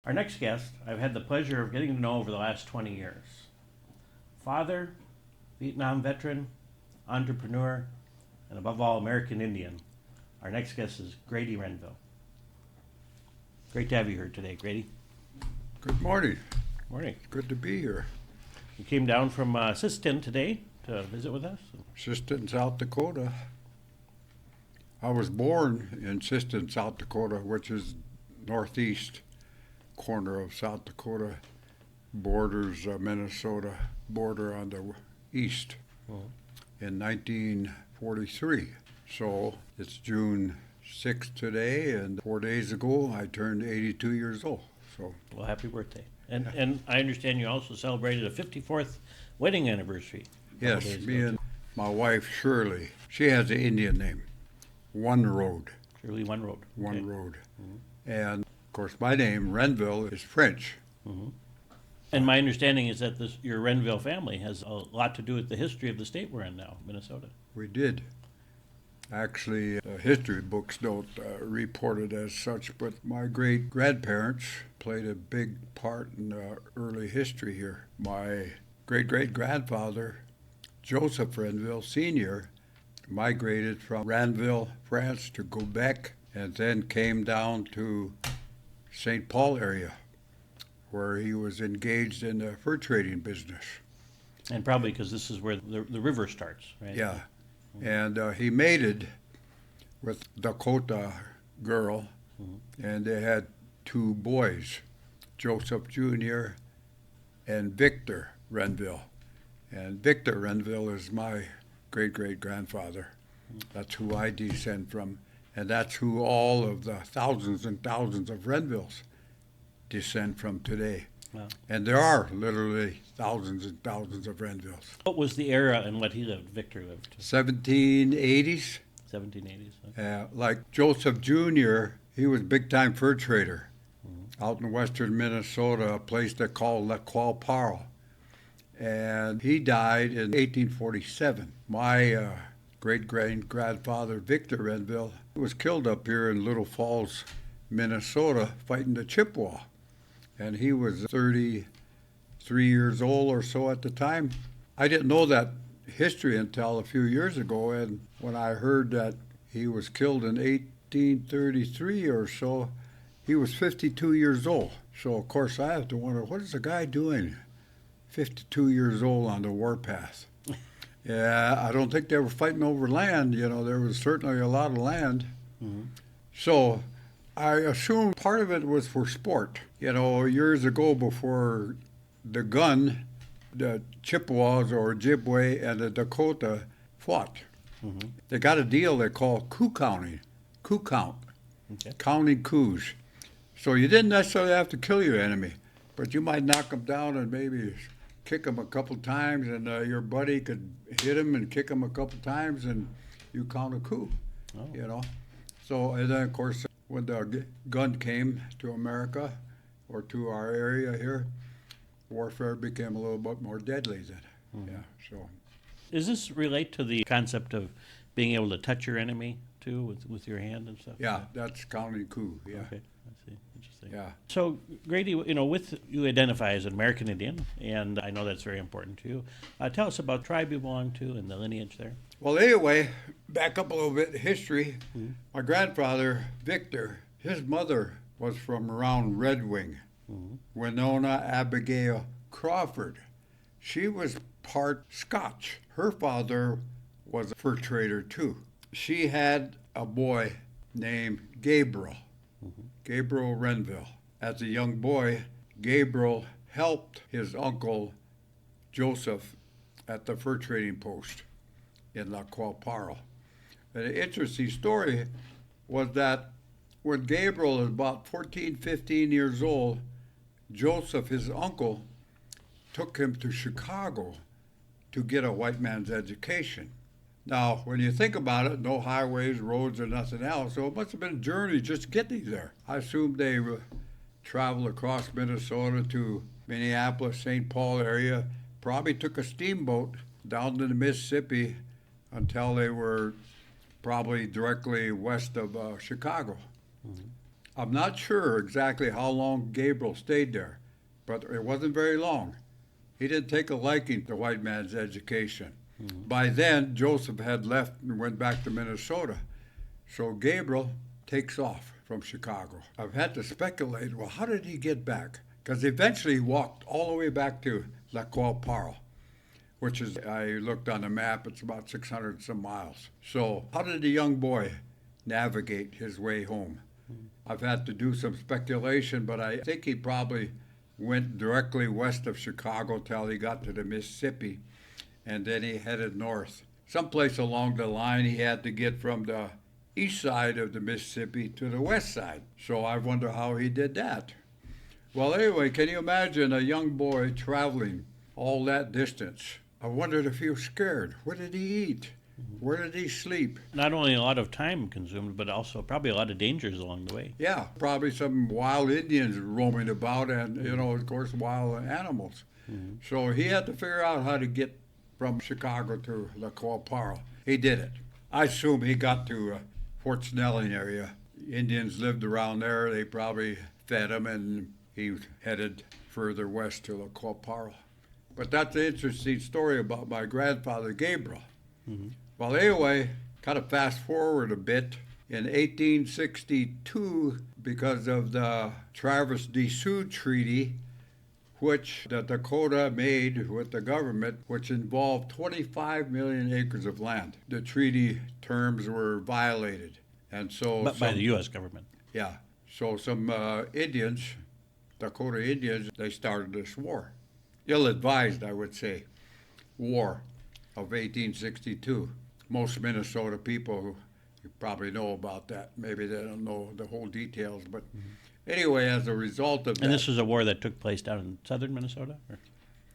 Our next guest, I've had the pleasure of getting to know over the last 20 years. Father, Vietnam veteran, entrepreneur, and above all, American Indian. Our next guest is Grady Renville. Great to have you here today, Grady. Good morning. Morning. Good to be here. You came down from Siston today to visit with us. Siston, South Dakota. I was born in Siston, South Dakota, which is northeast corner of South Dakota, borders Minnesota border on the east in 1943. So it's June 6th today, and 4 days ago I turned 82 years old. So, well, happy birthday. And I understand you also celebrated a 54th wedding anniversary. Yes, me and my wife Shirley. She has an Indian name, One Road. Shirley One Road. One Okay. Road. And of course, my name, Renville, is French. And my understanding is that your Renville family has a lot to do with the history of the state we're in now, Minnesota. We did. Actually, the history books don't report it as such, but my great-grandparents played a big part in early history here. My great-great-grandfather, Joseph Renville Sr., migrated from Renville, France to Quebec, and then came down to St. Paul area, where he was engaged in the fur trading business. And probably because this is where the river starts, right? Yeah. And he mated with Dakota girl, and they had two boys, Joseph Jr. and Victor Renville. And Victor Renville is my great-great-grandfather. That's who I descend from, and that's who all of the thousands and thousands of Renvilles descend from today. Wow. And there are literally thousands and thousands of Renvilles. What was the era in what he lived, Victor lived? 1780s. 1780s. Okay. Like Joseph Jr., he was a big-time fur trader out in western Minnesota, a place they call La Qualparo. And he died in 1847. My great-grandfather, Victor Renville, was killed up here in Little Falls, Minnesota, fighting the Chippewa. And he was 33 years old or so at the time. I didn't know that history until a few years ago, and when I heard that he was killed in 1833 or so, he was 52 years old. So, of course, I have to wonder, what is the guy doing 52 years old on the warpath? Yeah, I don't think they were fighting over land. You know, there was certainly a lot of land. So I assume part of it was for sport. You know, years ago before the gun, the Chippewas or Ojibwe and the Dakota fought. They got a deal they call coup counting, coup count, counting coups. So you didn't necessarily have to kill your enemy, but you might knock them down and maybe kick them a couple times, and your buddy could hit him and kick him a couple times, and you count a coup, you know. So, and then, of course, when the gun came to America or to our area here, warfare became a little bit more deadly then. Yeah, so. Does this relate to the concept of being able to touch your enemy, too, with your hand and stuff? Yeah, that's counting coup, yeah. Okay, I see. Interesting. Yeah. So, Grady, you know, you identify as an American Indian, and I know that's very important to you. Tell us about the tribe you belong to and the lineage there. Well, anyway, back up a little bit, history. My grandfather, Victor, his mother was from around Red Wing, Winona Abigail Crawford. She was part Scotch. Her father was a fur trader, too. She had a boy named Gabriel, Gabriel Renville. As a young boy, Gabriel helped his uncle Joseph at the fur trading post in La Qualparo. And an interesting story was that when Gabriel was about 14, 15 years old, Joseph, his uncle, took him to Chicago to get a white man's education. Now, when you think about it, no highways, roads, or nothing else, so it must have been a journey just getting there. I assume they traveled across Minnesota to Minneapolis, St. Paul area, probably took a steamboat down to the Mississippi until they were probably directly west of Chicago. I'm not sure exactly how long Gabriel stayed there, but it wasn't very long. He didn't take a liking to white man's education. By then, Joseph had left and went back to Minnesota. So Gabriel takes off from Chicago. I've had to speculate, well, how did he get back? Because eventually he walked all the way back to La Qual, which is, I looked on the map, it's about 600 some miles. So how did the young boy navigate his way home? I've had to do some speculation, but I think he probably went directly west of Chicago till he got to the Mississippi, and then he headed north. Someplace along the line he had to get from the east side of the Mississippi to the west side. So I wonder how he did that. Well, anyway, can you imagine a young boy traveling all that distance? I wondered if he was scared. What did he eat? Where did he sleep? Not only a lot of time consumed, but also probably a lot of dangers along the way. Yeah, probably some wild Indians roaming about and, of course, wild animals. So he had to figure out how to get from Chicago to La Qual. He did it. I assume he got to Fort Snelling area. Indians lived around there. They probably fed him, and he headed further west to La Qual. But that's an interesting story about my grandfather, Gabriel. Well, anyway, kind of fast forward a bit. In 1862, because of the Traverse des Sioux Treaty, which the Dakota made with the government, which involved 25 million acres of land, the treaty terms were violated. And so But by the U.S. government. Yeah. So some Indians, Dakota Indians, they started this war. Ill-advised, I would say, war of 1862. Most Minnesota people, you probably know about that. Maybe they don't know the whole details, but anyway, as a result of that. And this was a war that took place down in southern Minnesota? Or?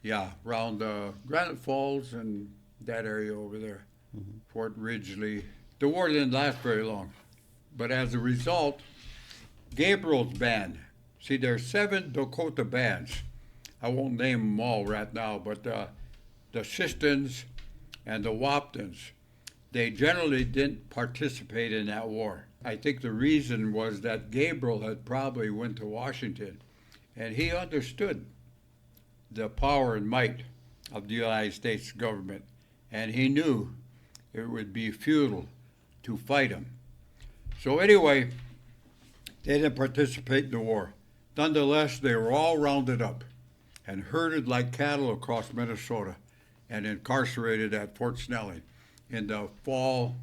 Yeah, around Granite Falls and that area over there, Fort Ridgely. The war didn't last very long, but as a result, Gabriel's band, see, there's 7 Dakota bands. I won't name them all right now, but the Sistons and the Waptons, they generally didn't participate in that war. I think the reason was that Gabriel had probably went to Washington, and he understood the power and might of the United States government, and he knew it would be futile to fight him. So anyway, they didn't participate in the war. Nonetheless, they were all rounded up and herded like cattle across Minnesota and incarcerated at Fort Snelling in the fall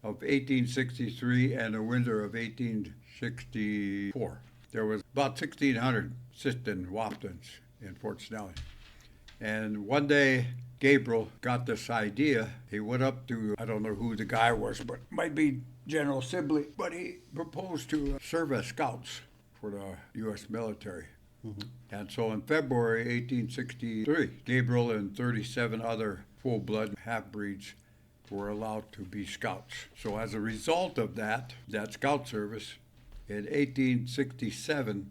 of 1863 and the winter of 1864. There was about 1,600 Siston Waptons in Fort Snelling. And one day, Gabriel got this idea. He went up to, I don't know who the guy was, but might be General Sibley, but he proposed to serve as scouts for the U.S. military. And so in February 1863, Gabriel and 37 other full-blood half-breeds were allowed to be scouts. So as a result of that scout service, in 1867,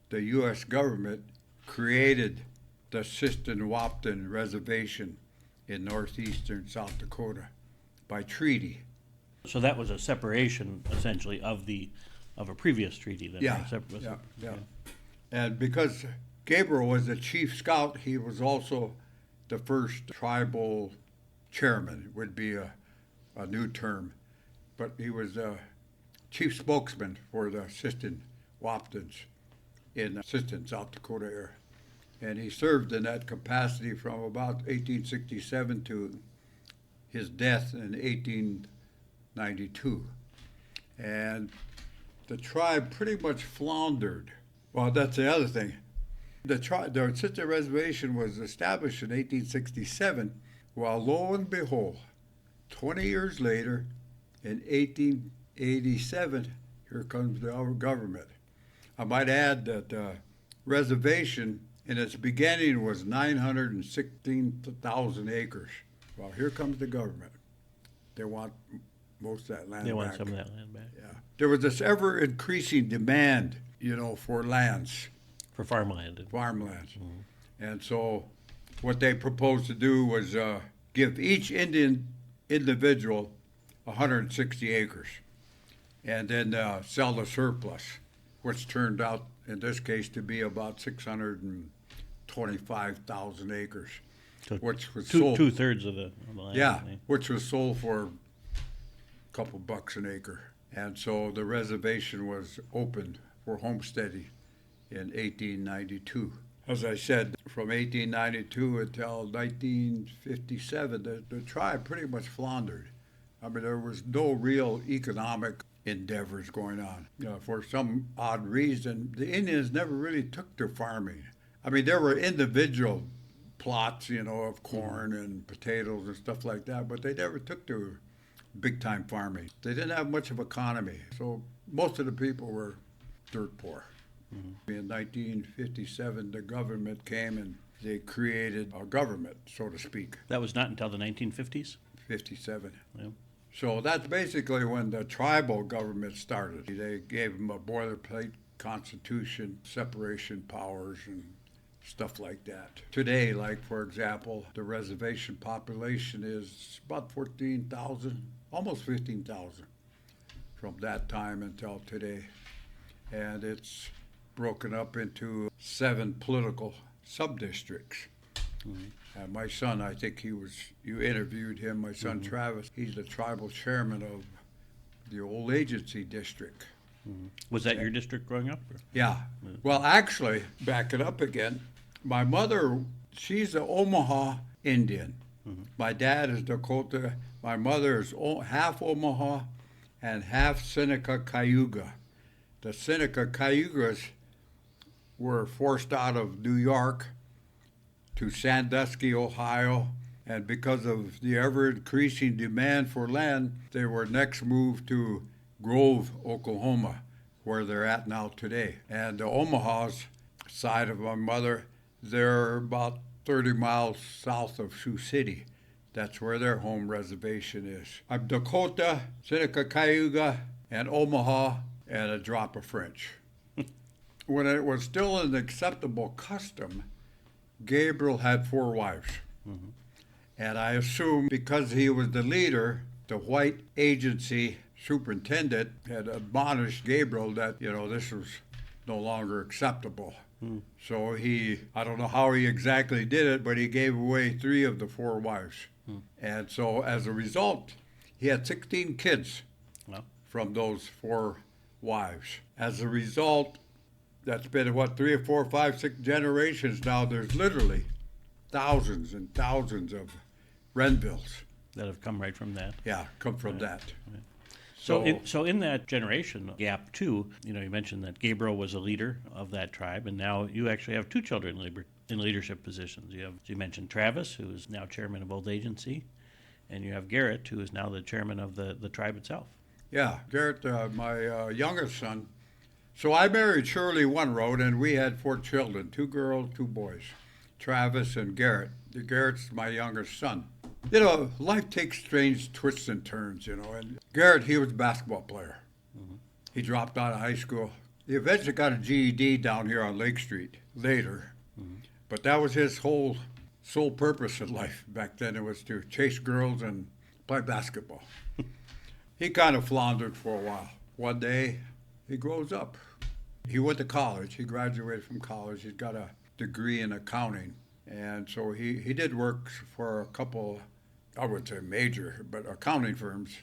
the U.S. government created the Siston-Wapton Reservation in northeastern South Dakota by treaty. So that was a separation, essentially, of a previous treaty. That Yeah. And because Gabriel was the chief scout, he was also the first tribal chairman, would be a new term. But he was the chief spokesman for the Siston Waptons in Siston, South Dakota area. And he served in that capacity from about 1867 to his death in 1892. And the tribe pretty much floundered. Well, that's the other thing. The Siston Reservation was established in 1867, while lo and behold, 20 years later, in 1887, here comes our government. I might add that the reservation in its beginning was 916,000 acres. Well, here comes the government. They want most of that land back. They want some of that land back. Yeah. There was this ever-increasing demand, for lands. For farmland. Farmlands. And so what they proposed to do was give each Indian individual 160 acres and then sell the surplus. which turned out in this case to be about 625,000 acres, So which was sold. two-thirds of the land. Yeah, which was sold for a couple bucks an acre. And so the reservation was opened for homesteading in 1892. As I said, from 1892 until 1957, the tribe pretty much floundered. I mean, there was no real economic endeavors going on. For some odd reason, the Indians never really took to farming. I mean, there were individual plots, of corn and potatoes and stuff like that, but they never took to big-time farming. They didn't have much of economy, so most of the people were dirt poor. Mm-hmm. In 1957, the government came and they created a government, so to speak. That was not until the 1950s? 57. Yeah. So that's basically when the tribal government started. They gave them a boilerplate constitution, separation powers, and stuff like that. Today, like for example, the reservation population is about 14,000, almost 15,000 from that time until today. And it's broken up into 7 political sub-districts. Mm-hmm. And my son, I think you interviewed him, my son mm-hmm. Travis, he's the tribal chairman of the old agency district. Mm-hmm. Was that your district growing up? Or? Yeah. Well, actually, back it up again, my mother, she's an Omaha Indian. Mm-hmm. My dad is Dakota. My mother is half Omaha and half Seneca Cayuga. The Seneca Cayugas were forced out of New York to Sandusky, Ohio, and because of the ever-increasing demand for land, they were next moved to Grove, Oklahoma, where they're at now today. And the Omaha's side of my mother, they're about 30 miles south of Sioux City. That's where their home reservation is. I'm Dakota, Seneca Cayuga, and Omaha, and a drop of French. When it was still an acceptable custom, Gabriel had 4 wives. Mm-hmm. And I assume because he was the leader, the white agency superintendent had admonished Gabriel that, this was no longer acceptable. Mm. So I don't know how he exactly did it, but he gave away 3 of the 4 wives. Mm. And so as a result, he had 16 kids from those 4 wives. As a result, that's been, 3 or 4 or 5, 6 generations now. There's literally thousands and thousands of Renvilles. That have come right from that. Yeah, come from that. Right. So in that generation gap, too, you mentioned that Gabriel was a leader of that tribe, and now you actually have 2 children in leadership positions. You mentioned Travis, who is now chairman of Old Agency, and you have Garrett, who is now the chairman of the tribe itself. Yeah, Garrett, my youngest son. So I married Shirley One-Road, and we had 4 children, 2 girls, 2 boys, Travis and Garrett. Garrett's my youngest son. Life takes strange twists and turns, and Garrett, he was a basketball player. Mm-hmm. He dropped out of high school. He eventually got a GED down here on Lake Street later, mm-hmm. but that was his whole sole purpose in life. Back then it was to chase girls and play basketball. He kind of floundered for a while. One day, he grows up. He went to college. He graduated from college. He's got a degree in accounting. And so he did work for a couple, I would say major, but accounting firms,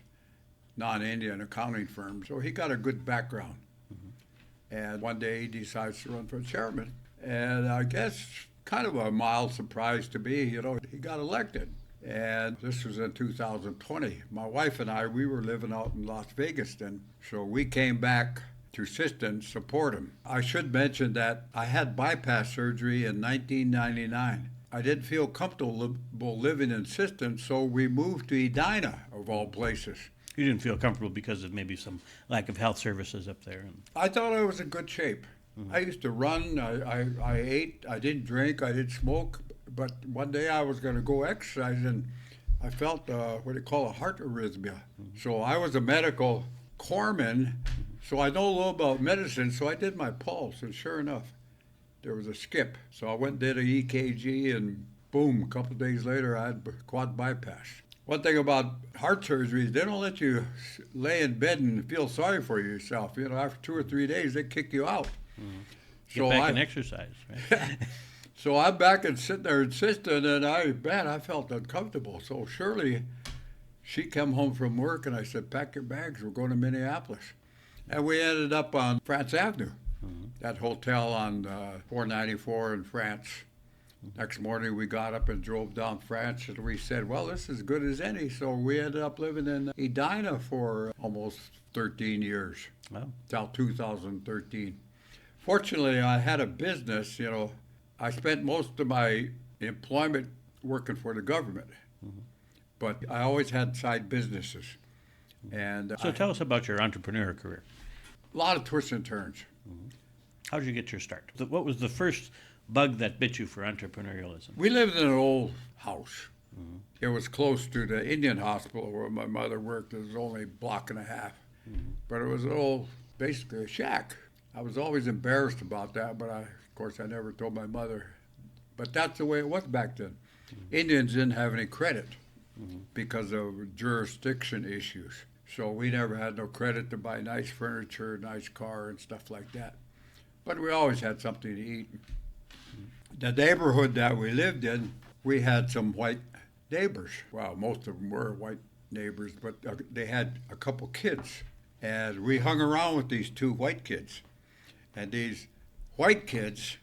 non-Indian accounting firms. So he got a good background. Mm-hmm. And one day he decides to run for chairman. And I guess kind of a mild surprise to me, he got elected. And this was in 2020. My wife and I, we were living out in Las Vegas then. So we came back to Siston to support him. I should mention that I had bypass surgery in 1999. I didn't feel comfortable living in Siston, so we moved to Edina, of all places. You didn't feel comfortable because of maybe some lack of health services up there? I thought I was in good shape. Mm-hmm. I used to run, I ate, I didn't drink, I didn't smoke, but one day I was going to go exercise and I felt what they call a heart arrhythmia. Mm-hmm. So I was a medical corpsman, so I know a little about medicine, so I did my pulse, and sure enough, there was a skip. So I went and did an EKG, and boom, a couple of days later, I had quad bypass. One thing about heart surgeries, they don't let you lay in bed and feel sorry for yourself. You know, after 2 or 3 days, they kick you out. Get back and exercise, right? So I'm back and sitting there insisting, and I felt uncomfortable. So Shirley, she came home from work, and I said, pack your bags, we're going to Minneapolis. And we ended up on France Avenue, that hotel on 494 in France. Next morning, we got up and drove down France, and we said, well, this is as good as any. So we ended up living in Edina for almost 13 years, till 2013. Fortunately, I had a business, you know. I spent most of my employment working for the government, but I always had side businesses. And So tell us about your entrepreneur career. A lot of twists and turns. How did you get your start? What was the first bug that bit you for entrepreneurialism? We lived in an old house. It was close to the Indian hospital where my mother worked. It was only a block and a half. But it was an old, basically a shack. I was always embarrassed about that, but of course I never told my mother. But that's the way it was back then. Indians didn't have any credit because of jurisdiction issues. So we never had no credit to buy nice furniture, nice car, and stuff like that. But we always had something to eat. The neighborhood that we lived in, we had some white neighbors. Well, most of them were white neighbors, but they had a couple kids. And we hung around with these two white kids. And these white kids,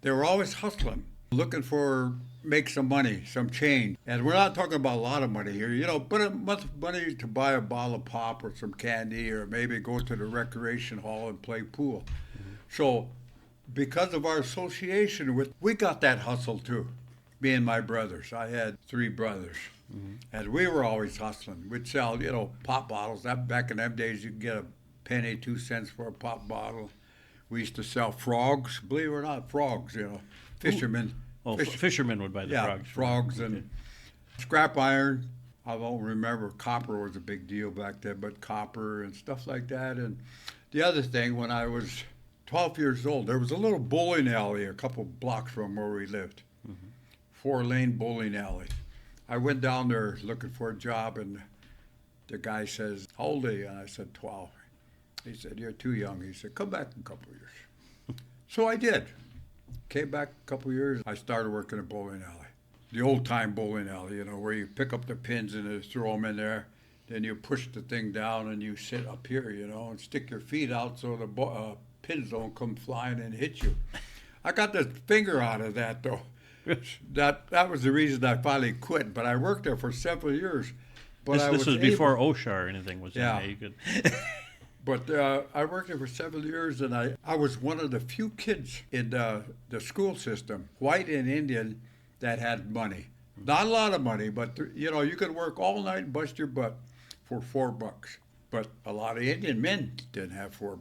they were always hustling, looking for make some money, some change. And we're not talking about a lot of money here, you know, but enough money to buy a bottle of pop or some candy or maybe go to the recreation hall and play pool. So because of our association with, we got that hustle too, me and my brothers. I had 3 brothers. And we were always hustling. We'd sell, you know, pop bottles. That back in them days, you could get a penny, 2 cents for a pop bottle. We used to sell frogs, believe it or not, frogs, you know, fishermen. Oh, fishermen would buy the frogs. Yeah, frogs and scrap iron. I don't remember, copper was a big deal back then, but copper and stuff like that. And the other thing, when I was 12 years old, there was a little bowling alley a couple blocks from where we lived, 4-lane bowling alley. I went down there looking for a job, and the guy says, how old are you? And I said, 12. He said, you're too young. He said, come back in a couple of years. So I did. Came back a couple of years. I started working at bowling alley. The old-time bowling alley, you know, where you pick up the pins and throw them in there. Then you push the thing down and you sit up here, you know, and stick your feet out so the pins don't come flying and hit you. I got the finger out of that, though. That was the reason I finally quit. But I worked there for several years. But this was before OSHA or anything was in there. You could... But I worked there for several years, and I was one of the few kids in the school system, white and Indian, that had money. Not a lot of money, but you know, you could work all night and bust your butt for $4. But a lot of Indian men didn't have $4.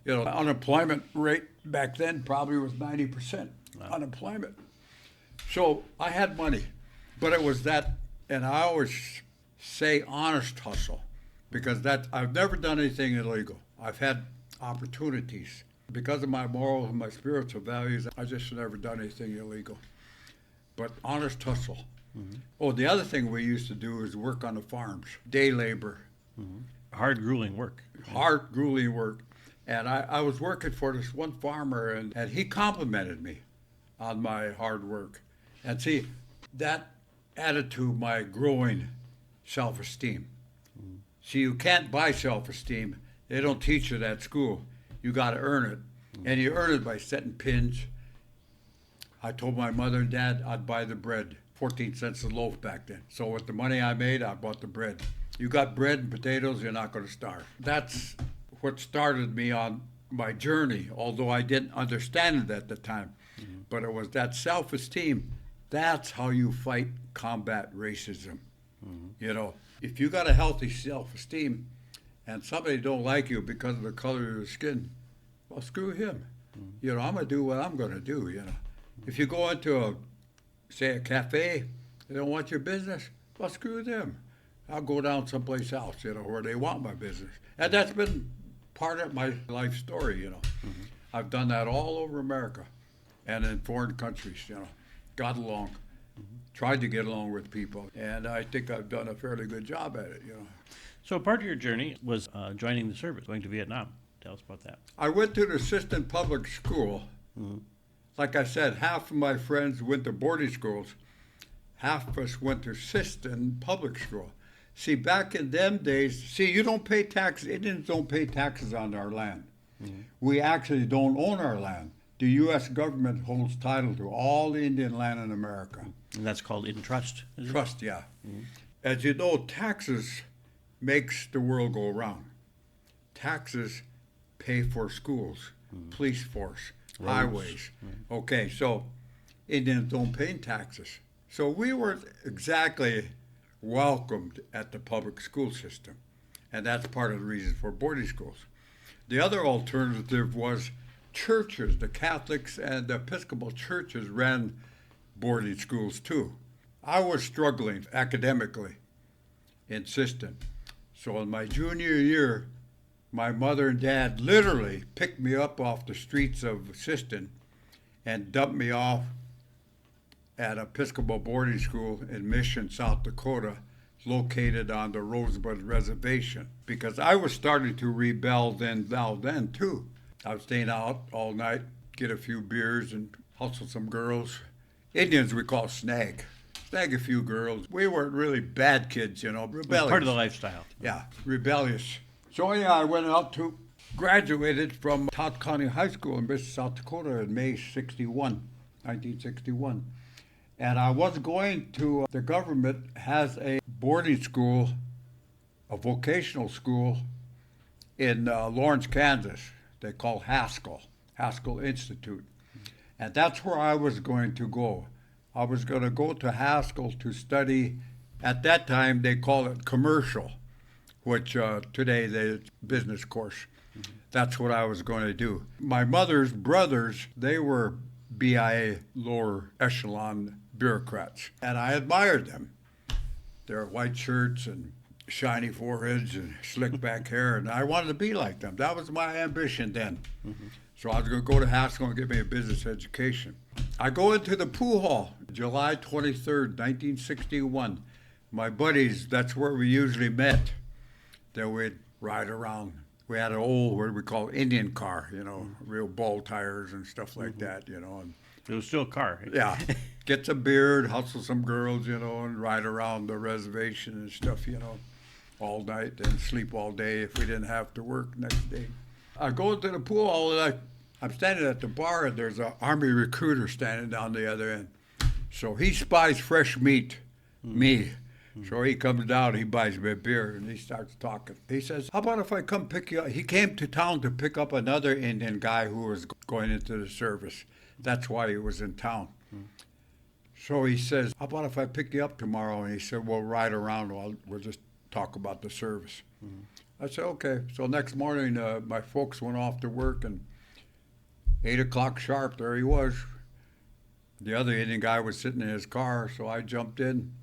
You know, the unemployment rate back then probably was 90% unemployment. So I had money, but it was that, and I always say honest hustle. Because I've never done anything illegal. I've had opportunities. Because of my morals and my spiritual values, I just never done anything illegal. But honest hustle. Oh, the other thing we used to do is work on the farms, day labor. Hard, grueling work. Hard, grueling work. And I was working for this one farmer, and he complimented me on my hard work. And see, that added to my growing self-esteem. See, you can't buy self-esteem. They don't teach it at school. You got to earn it. And you earn it by setting pins. I told my mother and dad I'd buy the bread, 14 cents a loaf back then. So with the money I made, I bought the bread. You got bread and potatoes, you're not going to starve. That's what started me on my journey, although I didn't understand it at the time. But it was that self-esteem. That's how you fight, combat racism. You know, if you got a healthy self-esteem and somebody don't like you because of the color of your skin, well, screw him. You know, I'm going to do what I'm going to do, you know. If you go into say a cafe, they don't want your business, well, screw them. I'll go down someplace else, you know, where they want my business. And that's been part of my life story, you know. I've done that all over America and in foreign countries, you know. Got along. tried to get along with people, and I think I've done a fairly good job at it, So part of your journey was joining the service, going to Vietnam. Tell us about that. I went to the assistant public school. Like I said, half of my friends went to boarding schools. Half of us went to assistant public school. See, back in them days, you don't pay taxes. Indians don't pay taxes on our land. We actually don't own our land. The U.S. government holds title to all the Indian land in America. And that's called in trust. Is it? Trust, yeah. As you know, taxes makes the world go round. Taxes pay for schools, police force, Roads. highways. Okay, so Indians don't pay taxes. So we weren't exactly welcomed at the public school system. And that's part of the reason for boarding schools. The other alternative was churches. The Catholics and the Episcopal churches ran boarding schools too. I was struggling academically in Siston. So in my junior year, my mother and dad literally picked me up off the streets of Siston and dumped me off at Episcopal boarding school in Mission, South Dakota, located on the Rosebud Reservation, because I was starting to rebel then too. I was staying out all night, get a few beers and hustle some girls. Indians we call snag a few girls. We weren't really bad kids, rebellious. It was part of the lifestyle. Yeah, rebellious. So yeah, I went out to, graduated from Todd County High School in Mission, South Dakota in May 1961. And I was going to, the government has a boarding school, a vocational school in Lawrence, Kansas. They call Haskell Institute. And that's where I was going to go. I was going to go to Haskell to study, at that time they call it commercial, which today they business course. That's what I was going to do. My mother's brothers, they were BIA lower echelon bureaucrats, and I admired them. Their white shirts and shiny foreheads and slick back hair, and I wanted to be like them. That was my ambition then. So I was going to go to Haskell and get me a business education. I go into the pool hall, July 23rd, 1961. My buddies, that's where we usually met. Then we'd ride around. We had an old, what we call Indian car, real ball tires and stuff like that, and It was still a car. yeah, get some beer, hustle some girls, and ride around the reservation and stuff, all night and sleep all day if we didn't have to work next day. I go into the pool hall and I'm standing at the bar and there's an Army recruiter standing down the other end. So he spies fresh meat, me. So he comes down, he buys me a beer, and he starts talking. He says, how about if I come pick you up? He came to town to pick up another Indian guy who was going into the service. That's why he was in town. So he says, how about if I pick you up tomorrow? And he said, we'll ride around, we'll just talk about the service. I said, okay. So next morning, my folks went off to work, and 8 o'clock sharp, there he was. The other Indian guy was sitting in his car, so I jumped in.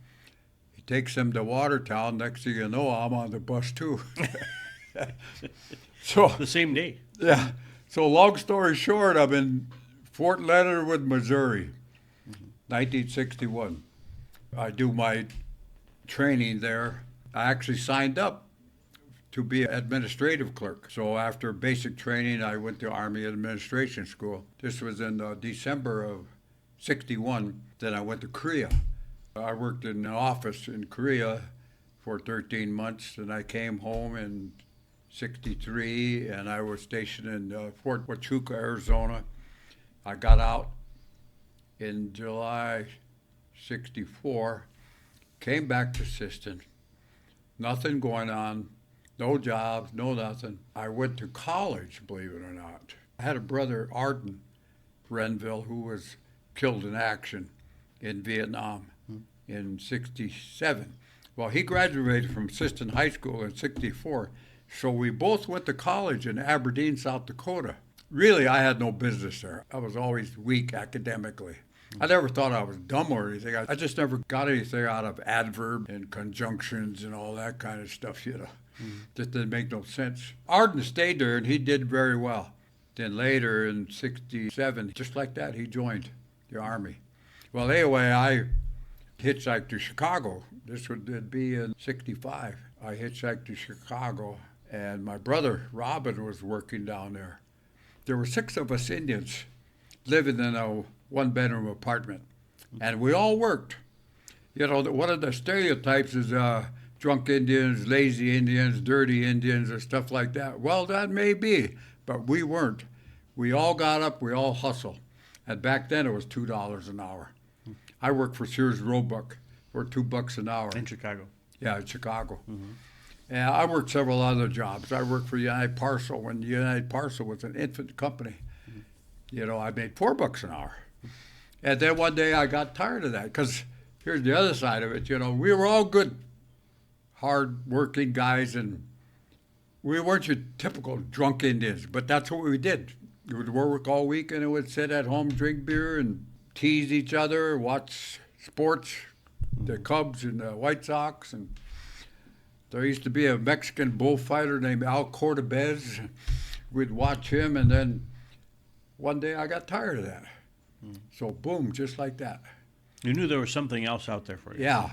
He takes him to Watertown. Next thing you know, I'm on the bus too. So The same day. yeah. So long story short, I'm in Fort Leonard, Missouri, 1961. I do my training there. I actually signed up to be an administrative clerk. So after basic training, I went to Army Administration School. This was in December of 61. Then I went to Korea. I worked in an office in Korea for 13 months, and I came home in 63, and I was stationed in Fort Huachuca, Arizona. I got out in July 64, came back to Siston, nothing going on, no jobs, no nothing. I went to college, believe it or not. I had a brother, Grady Renville, who was killed in action in Vietnam in 67. Well, he graduated from Siston High School in 64, so we both went to college in Aberdeen, South Dakota. Really, I had no business there. I was always weak academically. I never thought I was dumb or anything. I just never got anything out of adverb and conjunctions and all that kind of stuff, Just didn't make no sense. Arden stayed there, and he did very well. Then later in 67, just like that, he joined the Army. Well, anyway, hitchhiked to Chicago. This would be in '65. I hitchhiked to Chicago, and my brother Robin was working down there. There were 6 of us Indians living in a one-bedroom apartment, and we all worked. You know, one of the stereotypes is drunk Indians, lazy Indians, dirty Indians, or stuff like that. Well, that may be, but we weren't. We all got up, we all hustled. And back then it was $2 an hour. I worked for Sears Roebuck for $2 an hour. In Chicago. Yeah, in Chicago. And I worked several other jobs. I worked for United Parcel when United Parcel was an infant company. You know, I made $4 an hour. And then one day I got tired of that because here's the other side of it. You know, we were all good, hard-working guys, and we weren't your typical drunk Indians, but that's what we did. We would work all week and would sit at home, drink beer, and tease each other, watch sports, the Cubs and the White Sox. And there used to be a Mexican bullfighter named Al Cordobez. We'd watch him, and then one day I got tired of that. So boom, just like that. You knew there was something else out there for you. Yeah.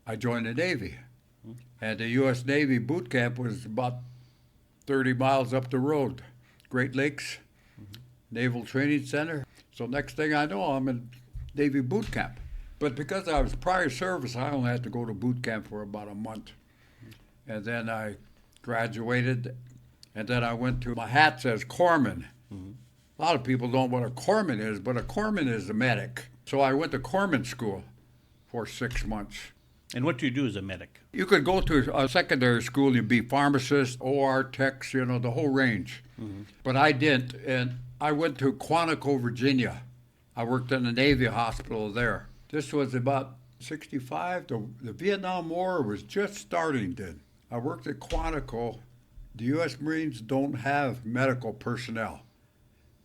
I joined the Navy. And the U.S. Navy boot camp was about 30 miles up the road. Great Lakes Naval Training Center. So next thing I know, I'm in Navy boot camp. But because I was prior service, I only had to go to boot camp for about a month. And then I graduated, and then I went to, my hat says corpsman. A lot of people don't know what a corpsman is, but a corpsman is a medic. So I went to corpsman school for 6 months. And what do you do as a medic? You could go to a secondary school, you'd be pharmacist, OR techs, you know, the whole range. But I didn't, and I went to Quantico, Virginia. I worked in the Navy hospital there. This was about '65. The Vietnam War was just starting then. I worked at Quantico. The U.S. Marines don't have medical personnel.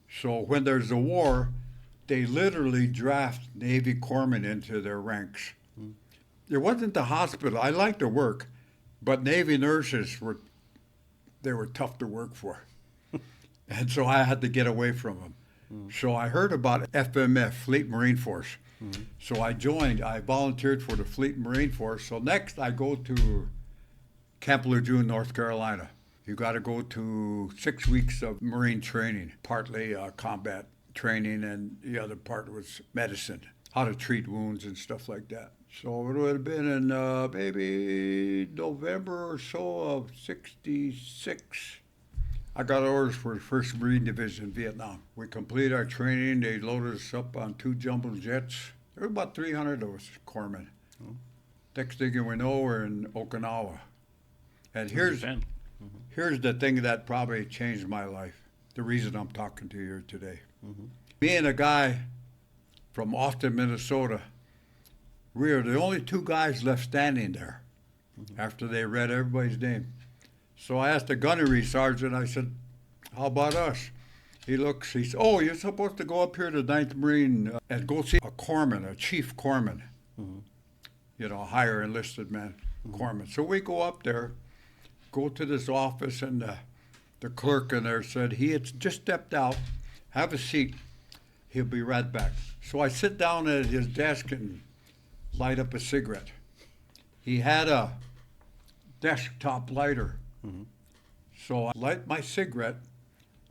So when there's a war, they literally draft Navy corpsmen into their ranks. It wasn't the hospital. I liked to work, but Navy nurses were tough to work for. And so I had to get away from them. So I heard about FMF, Fleet Marine Force. So I joined. I volunteered for the Fleet Marine Force. So next I go to Camp Lejeune, North Carolina. You got to go to 6 weeks of Marine training, partly combat training, and the other part was medicine, how to treat wounds and stuff like that. So it would have been in maybe November or so of '66. I got orders for the 1st Marine Division in Vietnam. We completed our training. They loaded us up on 2 jumbo jets. There were about 300 of us, corpsmen. Next thing we know, we're in Okinawa. And here's the thing that probably changed my life, the reason I'm talking to you here today. Me and a guy from Austin, Minnesota, we are the only 2 guys left standing there after they read everybody's name. So I asked the gunnery sergeant, I said, how about us? He looks, he said, oh, you're supposed to go up here to 9th Marine and go see a corpsman, a chief corpsman, you know, a higher enlisted man, corpsman. So we go up there, go to this office, and the clerk in there said, he had just stepped out, have a seat, he'll be right back. So I sit down at his desk and light up a cigarette. He had a desktop lighter. So I light my cigarette,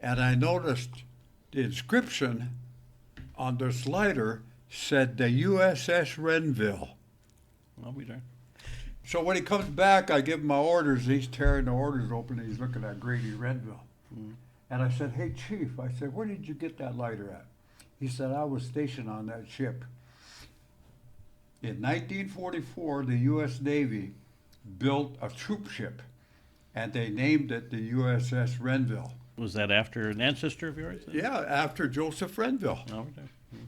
and I noticed the inscription on this lighter said the USS Renville. I'll be there. So when he comes back, I give him my orders. He's tearing the orders open. He's looking at Grady Renville. And I said, hey, Chief, I said, where did you get that lighter at? He said, I was stationed on that ship. In 1944, the U.S. Navy built a troop ship, and they named it the USS Renville. Was that after an ancestor of yours? Yeah, after Joseph Renville,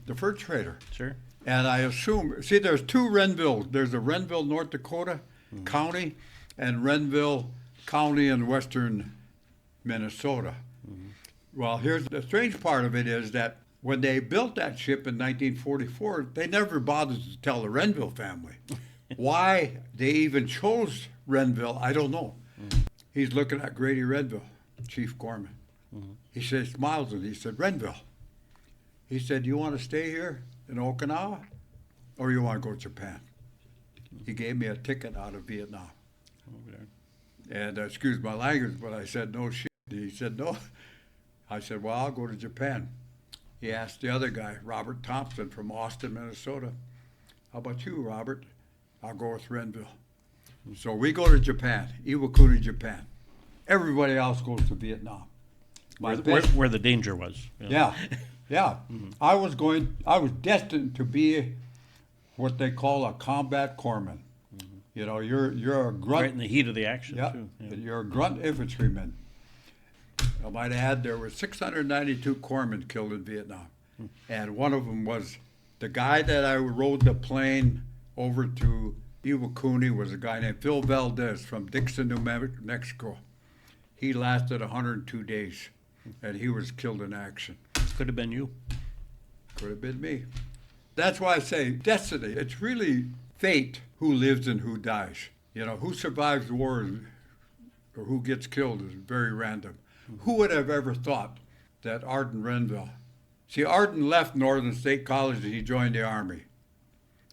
the fur trader. Sure. And I assume, see, there's 2 Renville. There's a Renville, North Dakota County, and Renville County in western Minnesota. Well, here's the strange part of it is that when they built that ship in 1944, they never bothered to tell the Renville family. Why they even chose Renville, I don't know. He's looking at Grady Renville, Chief Corpsman. He says, smiles, and he said, Renville. He said, you want to stay here in Okinawa? or you want to go to Japan? He gave me a ticket out of Vietnam. Over there. And excuse my language, but I said, no shit. He said, no. I said, well, I'll go to Japan. He asked the other guy, Robert Thompson from Austin, Minnesota, how about you, Robert? I'll go with Renville. So we go to Japan, Iwakuni, Japan. Everybody else goes to Vietnam. Where the danger was. Yeah. Mm-hmm. I was destined to be what they call a combat corpsman. Mm-hmm. You know, you're a grunt. Right in the heat of the action, too. Yeah. You're a grunt infantryman. I might add there were 692 corpsmen killed in Vietnam. And one of them was the guy that I rode the plane over to Iwakuni was a guy named Phil Valdez from Dixon, New Mexico. He lasted 102 days, and he was killed in action. Could have been you. Could have been me. That's why I say destiny. It's really fate who lives and who dies. You know, who survives the war or who gets killed is very random. Who would have ever thought that Arden Renville? See, Arden left Northern State College and he joined the Army.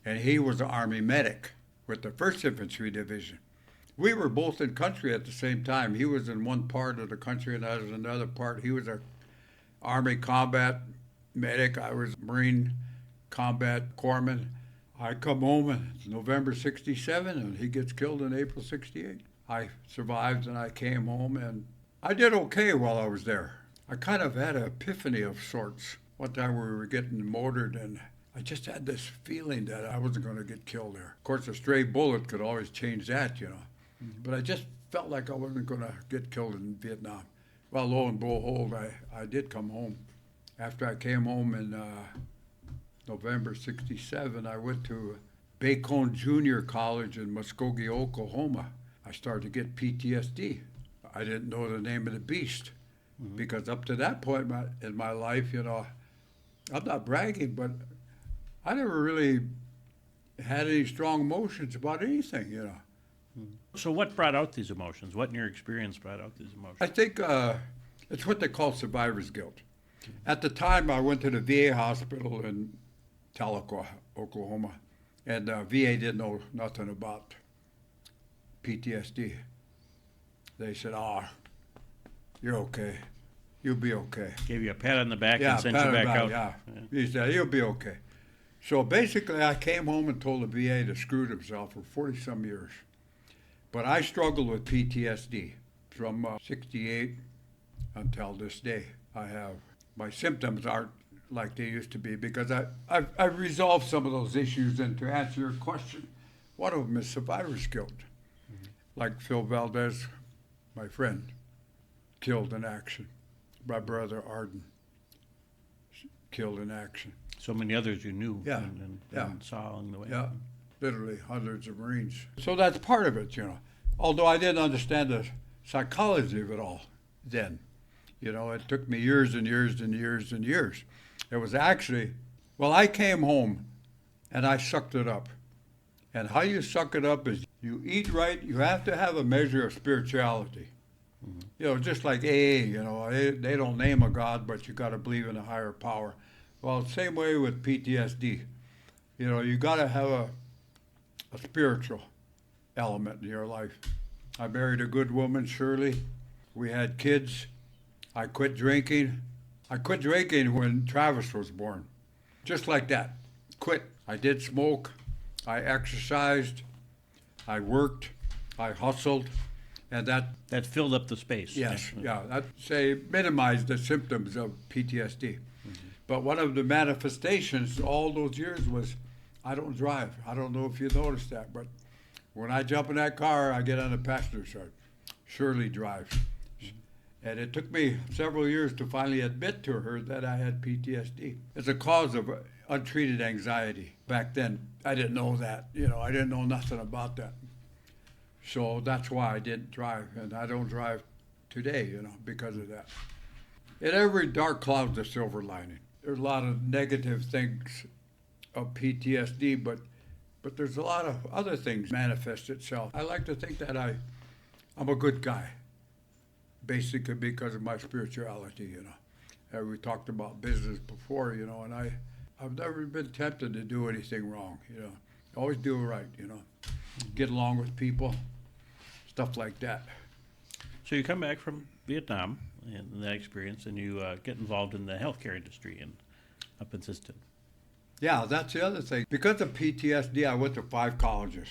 And he was an Army medic with the 1st Infantry Division. We were both in country at the same time. He was in one part of the country and I was in another part. He was an Army combat medic. I was a Marine combat corpsman. I come home in November 67 and he gets killed in April 68. I survived and I came home and I did okay while I was there. I kind of had an epiphany of sorts. One time we were getting motored and I just had this feeling that I wasn't going to get killed there. Of course, a stray bullet could always change that, you know. Mm-hmm. But I just felt like I wasn't going to get killed in Vietnam. Well, lo and behold, I did come home. After I came home in November 67, I went to Bacone Junior College in Muskogee, Oklahoma. I started to get PTSD. I didn't know the name of the beast. Mm-hmm. Because up to that point in my life, you know, I'm not bragging, but I never really had any strong emotions about anything, you know. So what brought out these emotions? What in your experience brought out these emotions? I think it's what they call survivor's guilt. At the time, I went to the VA hospital in Tahlequah, Oklahoma, and VA didn't know nothing about PTSD. They said, you're okay. You'll be okay. Gave you a pat on the back and sent you back out. Yeah. He said, you'll be okay. So basically, I came home and told the VA to screw themselves for 40-some years. But I struggled with PTSD from 68 until this day. My symptoms aren't like they used to be because I've resolved some of those issues. And to answer your question, one of them is survivor's guilt. Mm-hmm. Like Phil Valdez, my friend, killed in action. My brother Arden, killed in action. So many others you knew and saw along the way. Yeah, literally hundreds of Marines. So that's part of it, you know. Although I didn't understand the psychology of it all then. You know, it took me years and years and years and years. It was actually, I came home and I sucked it up. And how you suck it up is you eat right, you have to have a measure of spirituality. Mm-hmm. You know, just like AA, you know, they don't name a God, but you got to believe in a higher power. Well, same way with PTSD. You know, you got to have a spiritual element in your life. I married a good woman, Shirley. We had kids. I quit drinking. I quit drinking when Travis was born. Just like that. Quit. I did smoke. I exercised. I worked. I hustled. And that filled up the space. Yes, yeah. That minimized the symptoms of PTSD. Mm-hmm. But one of the manifestations all those years was I don't drive. I don't know if you noticed that, but when I jump in that car, I get on the passenger side. Shirley drives. And it took me several years to finally admit to her that I had PTSD. It's a cause of untreated anxiety. Back then, I didn't know that. You know, I didn't know nothing about that. So that's why I didn't drive, and I don't drive today, you know, because of that. In every dark cloud's a silver lining. There's a lot of negative things of PTSD, but there's a lot of other things manifest itself. I like to think that I'm a good guy, basically because of my spirituality, you know. And we talked about business before, you know, and I've never been tempted to do anything wrong, Always do it right, Get along with people, stuff like that. So you come back from Vietnam and that experience, and you get involved in the healthcare industry up in Siston. Yeah, that's the other thing. Because of PTSD, I went to 5 colleges.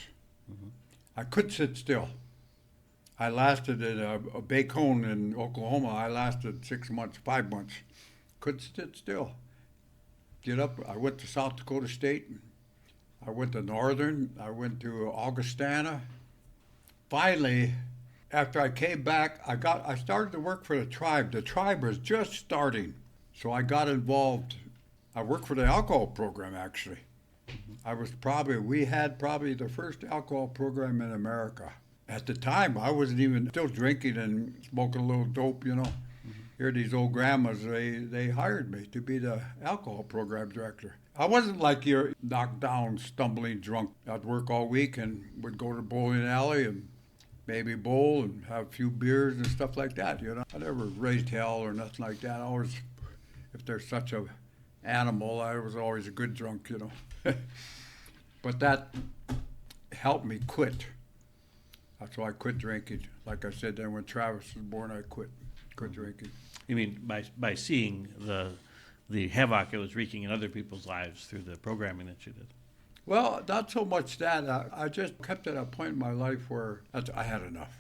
I couldn't sit still. I lasted in a Bacone in Oklahoma. I lasted 6 months, 5 months. Couldn't sit still. Get up. I went to South Dakota State. I went to Northern. I went to Augustana. Finally, after I came back, I started to work for the tribe. The tribe was just starting, so I got involved. I worked for the alcohol program, actually. We had probably the first alcohol program in America. At the time, I wasn't even still drinking and smoking a little dope, Here, these old grandmas, they hired me to be the alcohol program director. I wasn't like your knocked down, stumbling drunk. I'd work all week and would go to the bowling alley and maybe bowl and have a few beers and stuff like that, I never raised hell or nothing like that. I always, if there's such a animal, I was always a good drunk, But that helped me quit. That's why I quit drinking. Like I said, then when Travis was born, I quit drinking. You mean by seeing the havoc it was wreaking in other people's lives through the programming that you did? Well, not so much that. I just kept at a point in my life where I had enough.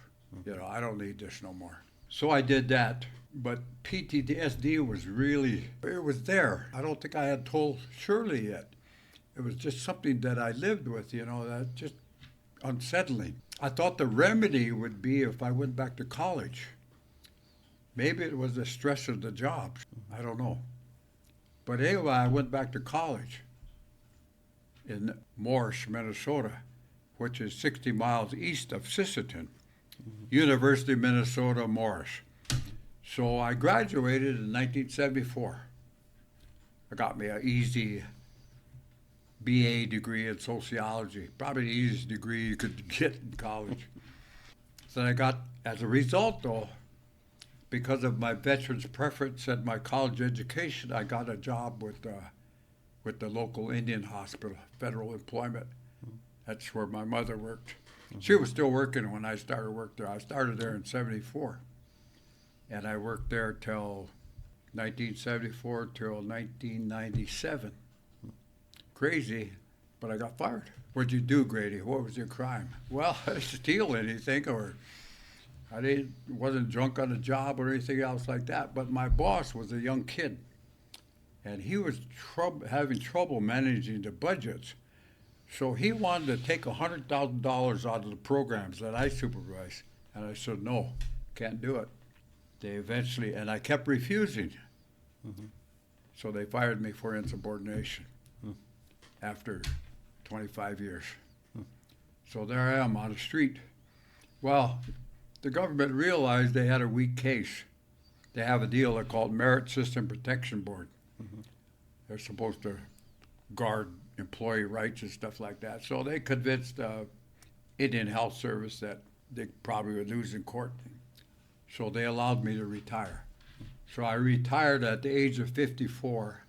I don't need this no more. So I did that. But PTSD was it was there. I don't think I had told Shirley yet. It was just something that I lived with, that just unsettling. I thought the remedy would be if I went back to college. Maybe it was the stress of the job. I don't know. But anyway, I went back to college in Morris, Minnesota, which is 60 miles east of Sisseton. University of Minnesota, Morris. So I graduated in 1974. I got me an easy BA degree in sociology, probably the easiest degree you could get in college. So I got, as a result though, because of my veterans preference and my college education, I got a job with the local Indian hospital, federal employment. That's where my mother worked. She was still working when I started work there. I started there in 74. And I worked there till 1974 till 1997. Crazy, but I got fired. What'd you do, Grady? What was your crime? Well, I didn't steal anything, or wasn't drunk on the job or anything else like that. But my boss was a young kid, and he was having trouble managing the budgets. So he wanted to take $100,000 out of the programs that I supervised. And I said, no, can't do it. They eventually, and I kept refusing. So they fired me for insubordination after 25 years. So there I am on the street. Well, the government realized they had a weak case. They have a deal they called Merit System Protection Board. They're supposed to guard employee rights and stuff like that. So they convinced Indian Health Service that they probably would lose in court. So they allowed me to retire. So I retired at the age of 54.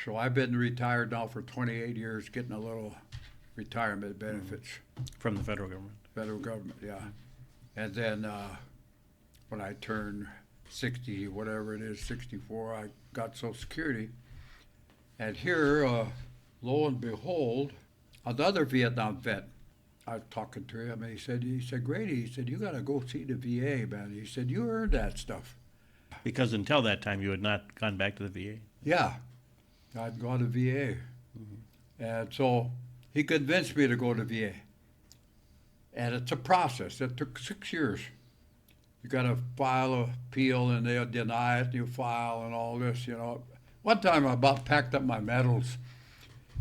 So I've been retired now for 28 years, getting a little retirement benefits. From the federal government? Federal government, yeah. And then when I turned 60, whatever it is, 64, I got Social Security. And here, lo and behold, another Vietnam vet, I was talking to him, and he said, Grady, he said, you got to go see the VA, man. He said, you earned that stuff. Because until that time, you had not gone back to the VA? Yeah, I'd gone to VA. And so he convinced me to go to VA. And it's a process. It took 6 years. You got to file an appeal, and they'll deny it, and you file, and all this, One time I about packed up my medals,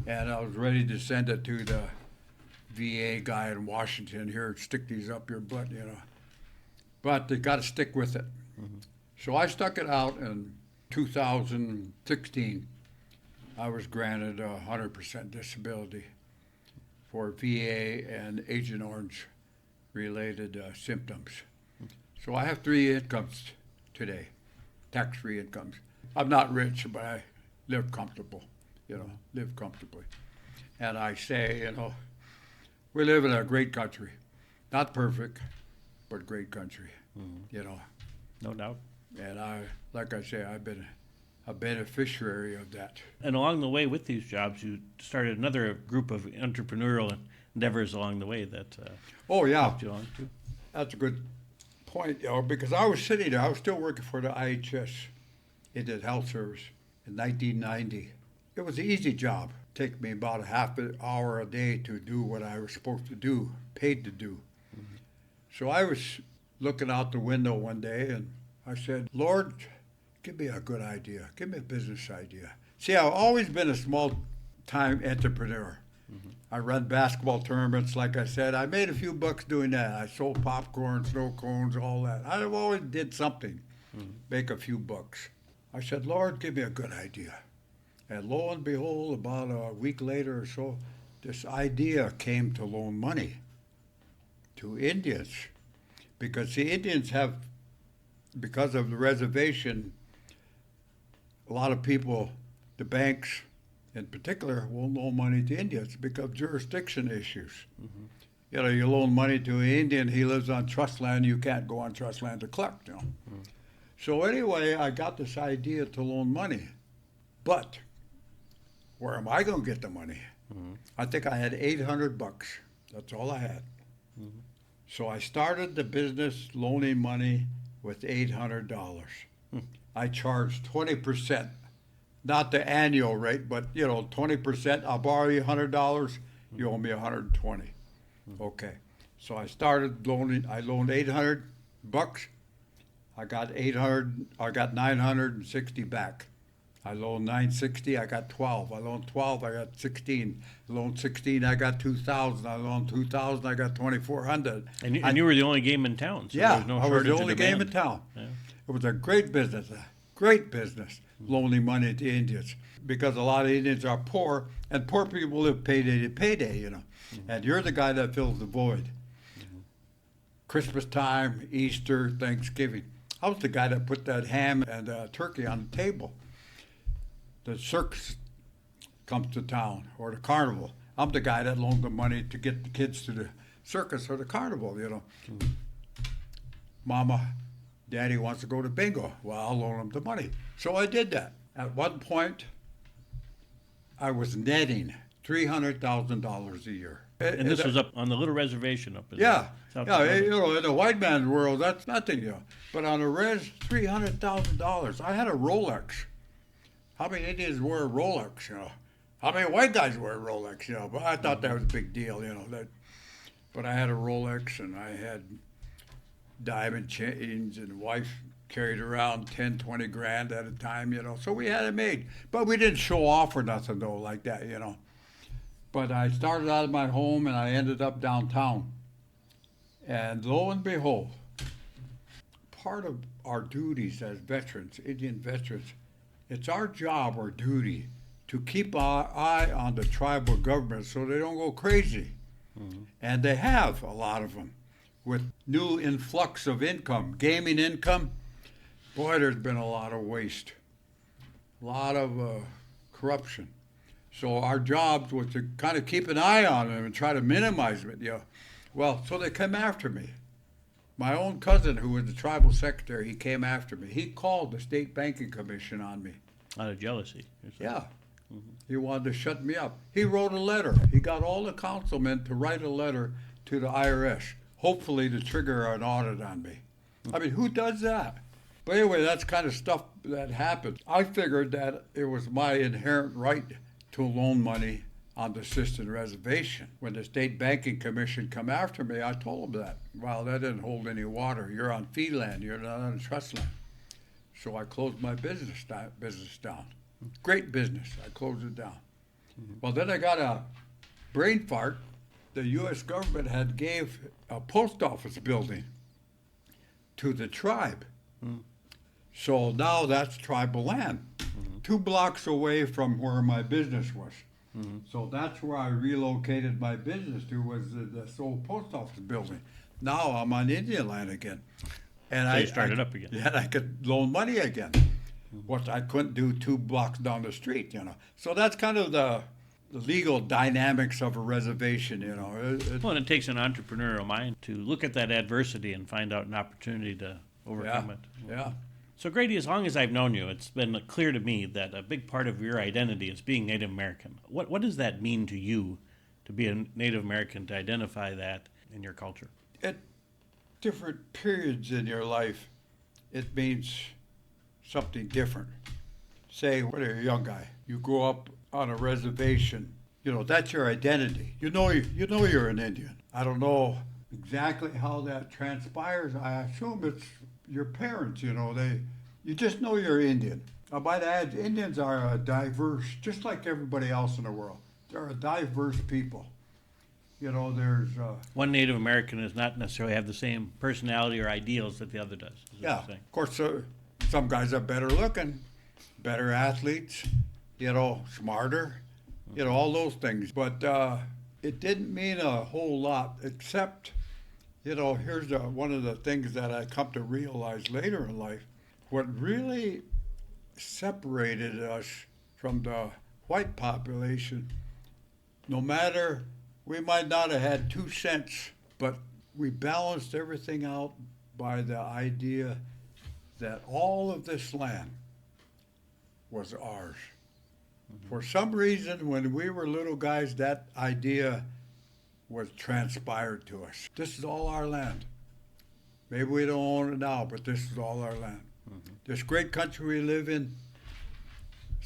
and I was ready to send it to the VA guy in Washington. Here, stick these up your butt, But they got to stick with it. So I stuck it out in 2016. I was granted 100% disability for VA and Agent Orange related symptoms. So I have 3 incomes today, tax-free incomes. I'm not rich, but I live comfortable, live comfortably. And I say, we live in a great country. Not perfect, but great country, No doubt. And like I say, I've been a beneficiary of that. And along the way with these jobs, you started another group of entrepreneurial endeavors along the way that Oh, yeah. helped you along too. That's a good point, because I was sitting there. I was still working for the IHS, Indian Health Service, in 1990. It was an easy job. Take me about a half an hour a day to do what I was supposed to do, paid to do. Mm-hmm. So I was looking out the window one day and I said, Lord, give me a good idea. Give me a business idea. See, I've always been a small-time entrepreneur. Mm-hmm. I run basketball tournaments, like I said. I made a few bucks doing that. I sold popcorn, snow cones, all that. I always did something, make a few bucks. I said, Lord, give me a good idea. And lo and behold, about a week later or so, this idea came to loan money to Indians. Because the Indians have, because of the reservation, a lot of people, the banks in particular, won't loan money to Indians because of jurisdiction issues. Mm-hmm. You loan money to an Indian, he lives on trust land, you can't go on trust land to collect, Mm-hmm. So anyway, I got this idea to loan money. But where am I going to get the money? Mm-hmm. I think I had $800. That's all I had. Mm-hmm. So I started the business loaning money with $800. Mm-hmm. I charged 20%. Not the annual rate, but 20%. I'll borrow you $100. You owe me $120. Okay. So I started loaning. I loaned $800. I got 800. I got 960 back. I loaned 960. I got 12. I loaned 12. I got 16. I loaned 16. I got 2,000. I loaned 2,000. I got 2,400. And you were the only game in town. So yeah, there was no I was the shortage only of game demand. in town. Yeah. It was a great business. Great business, loaning money to Indians, because a lot of Indians are poor, and poor people live payday to payday, Mm-hmm. And you're the guy that fills the void. Mm-hmm. Christmas time, Easter, Thanksgiving. I was the guy that put that ham and turkey on the table. The circus comes to town, or the carnival. I'm the guy that loaned the money to get the kids to the circus or the carnival, Mm-hmm. Mama, Daddy wants to go to bingo. Well, I'll loan him the money. So I did that. At one point, I was netting $300,000 a year. And this was up on the little reservation up in Yeah. South Yeah, Dakota. in the white man's world, that's nothing, But on the res, $300,000. I had a Rolex. How many Indians wear a Rolex, How many white guys wear a Rolex, But I thought that was a big deal, But I had a Rolex, and I had diamond chains, and wife carried around 10, 20 grand at a time, So we had it made. But we didn't show off or nothing, though, like that, But I started out of my home, and I ended up downtown. And lo and behold, part of our duties as veterans, Indian veterans, it's our job or duty to keep our eye on the tribal government so they don't go crazy. Mm-hmm. And they have, a lot of them. With new influx of income, gaming income, boy, there's been a lot of waste, a lot of corruption. So our job was to kind of keep an eye on them and try to minimize it. Well, so they come after me. My own cousin, who was the tribal secretary, he came after me. He called the State Banking Commission on me. Out of jealousy. Yeah. Mm-hmm. He wanted to shut me up. He wrote a letter. He got all the councilmen to write a letter to the IRS. Hopefully to trigger an audit on me. I mean, who does that? But anyway, that's kind of stuff that happens. I figured that it was my inherent right to loan money on the Assistant Reservation. When the State Banking Commission come after me, I told them that. Well, that didn't hold any water. You're on fee land. You're not on trust land. So I closed my business down. Great business. I closed it down. Mm-hmm. Well, then I got a brain fart. The U.S. government had gave a post office building to the tribe. Mm. So now that's tribal land, 2 blocks away from where my business was. Mm-hmm. So that's where I relocated my business to, was this old post office building. Now I'm on Indian land again. And so you started up again. Yeah, I could loan money again. what I couldn't do 2 blocks down the street, So that's kind of the legal dynamics of a reservation, Well, and it takes an entrepreneurial mind to look at that adversity and find out an opportunity to overcome it. Yeah. So, Grady, as long as I've known you, it's been clear to me that a big part of your identity is being Native American. What does that mean to you to be a Native American, to identify that in your culture? At different periods in your life, it means something different. Say, when you're a young guy, you grow up on a reservation, that's your identity. You know you're an Indian. I don't know exactly how that transpires. I assume it's your parents, you just know you're Indian. I might add, Indians are a diverse, just like everybody else in the world. They're a diverse people. There's One Native American does not necessarily have the same personality or ideals that the other does. of course, some guys are better looking, better athletes, smarter, all those things. But it didn't mean a whole lot, except, here's one of the things that I come to realize later in life. What really separated us from the white population, no matter, we might not have had 2 cents, but we balanced everything out by the idea that all of this land was ours. For some reason, when we were little guys, that idea was transpired to us. This is all our land. Maybe we don't own it now, but this is all our land. This great country we live in.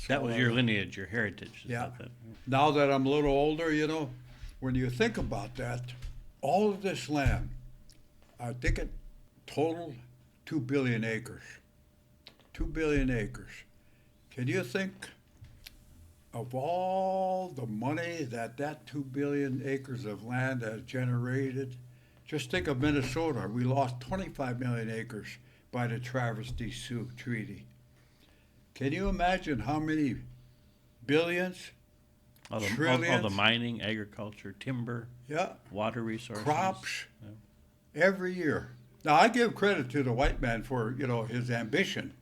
That was your lineage, your heritage. Yeah. Now that I'm a little older, when you think about that, all of this land, I think it totaled 2 billion acres. 2 billion acres. Can you think of all the money that 2 billion acres of land has generated? Just think of Minnesota. We lost 25 million acres by the Travesty Sioux Treaty. Can you imagine how many billions, all trillions? the mining, agriculture, timber, Yeah, water resources. crops, every year. Now, I give credit to the white man for, his ambition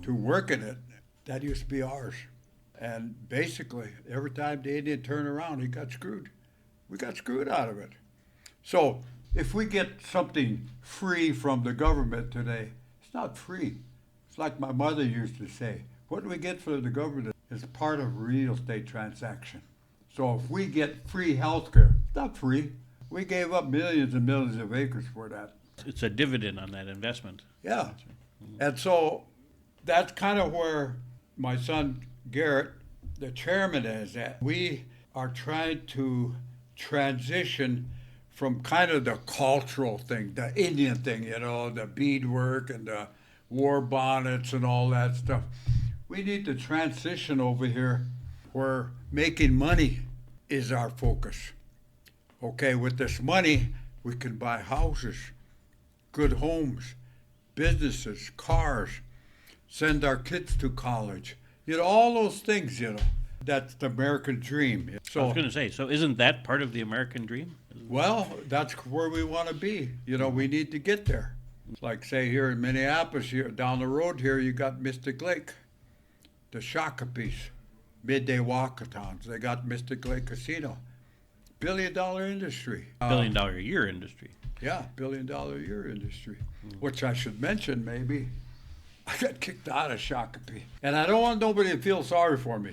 to work in it. That used to be ours. And basically, every time the Indian turned around, he got screwed. We got screwed out of it. So, if we get something free from the government today, it's not free. It's like my mother used to say, what we get from the government is part of a real estate transaction. So if we get free health care, it's not free. We gave up millions and millions of acres for that. It's a dividend on that investment. Yeah. And so that's kind of where my son Garrett, the chairman, is at. We are trying to transition from kind of the cultural thing, the Indian thing, the beadwork and the war bonnets and all that stuff. We need to transition over here where making money is our focus. Okay, with this money, we can buy houses, good homes, businesses, cars, send our kids to college. All those things, that's the American dream. So, I was going to say, so isn't that part of the American dream? Well, that's where we want to be. We need to get there. Like, say, here in Minneapolis, here down the road here, you got Mystic Lake, the Shakopees, midday walkathons. They got Mystic Lake Casino. $1 billion industry. $1 billion a year industry. Yeah, $1 billion a year industry. Which I should mention, maybe, I got kicked out of Shakopee. And I don't want nobody to feel sorry for me.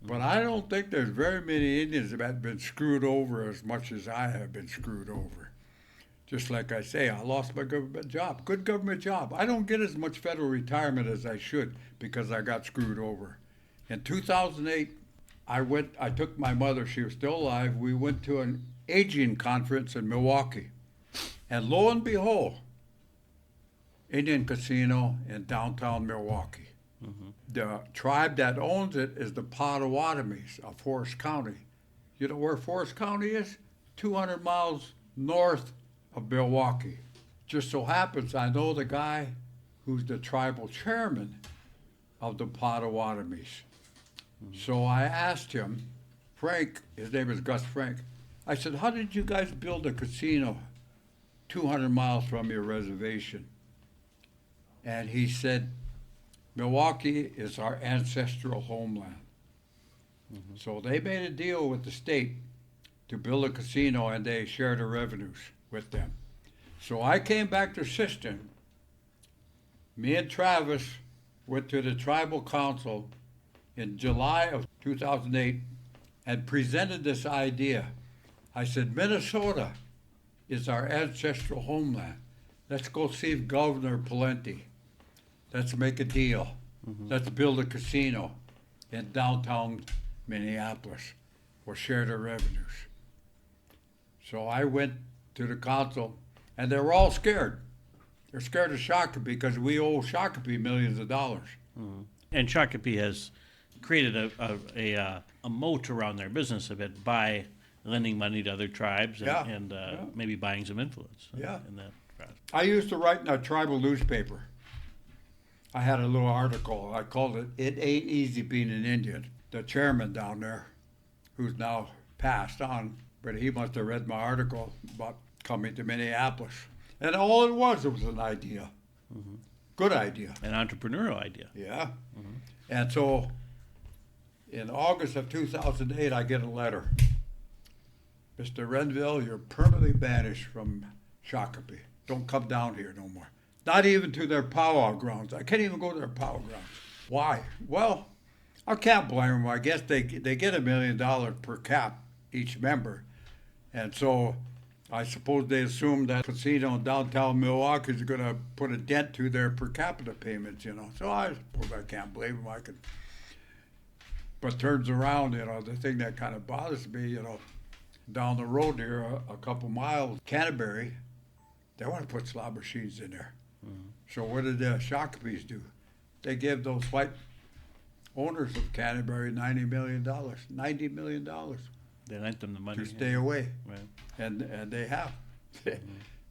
But I don't think there's very many Indians that have been screwed over as much as I have been screwed over. Just like I say, I lost my government job. Good government job. I don't get as much federal retirement as I should because I got screwed over. In 2008, I took my mother, she was still alive, we went to an aging conference in Milwaukee. And lo and behold, Indian casino in downtown Milwaukee. Mm-hmm. The tribe that owns it is the Potawatomis of Forest County. You know where Forest County is? 200 miles north of Milwaukee. Just so happens I know the guy who's the tribal chairman of the Potawatomis. Mm-hmm. So I asked him, Frank, his name is Gus Frank, I said, how did you guys build a casino 200 miles from your reservation? And he said, Milwaukee is our ancestral homeland. So they made a deal with the state to build a casino, and they shared the revenues with them. So I came back to Siston. Me and Travis went to the tribal council in July of 2008 and presented this idea. I said, Minnesota is our ancestral homeland. Let's go see Governor Pawlenty. Let's make a deal. Let's build a casino in downtown Minneapolis. We'll share the revenues. So I went to the council, and they were all scared. They're scared of Shakopee because we owe Shakopee millions of dollars. And Shakopee has created a moat around their business a bit by lending money to other tribes and maybe buying some influence in that process. I used to write in a tribal newspaper. I had a little article. I called it "It Ain't Easy Being an Indian." The chairman down there, who's now passed on, but he must have read my article about coming to Minneapolis. And all it was an idea. Good idea. An entrepreneurial idea. Yeah. And so in August of 2008, I get a letter. Mr. Renville, you're permanently banished from Shakopee. Don't come down here no more. Not even to their powwow grounds. I can't even go to their powwow grounds. Why? Well, I can't blame them. I guess they get $1 million per cap each member. And so I suppose they assumed that casino in downtown Milwaukee is going to put a dent to their per capita payments, So I suppose I can't blame them. But turns around, the thing that kind of bothers me, down the road here, a couple miles, Canterbury, they want to put slot machines in there. So what did the Shakopees do? They gave those white owners of Canterbury $90 million. $90 million. They lent them the money to stay away. Right. And they have.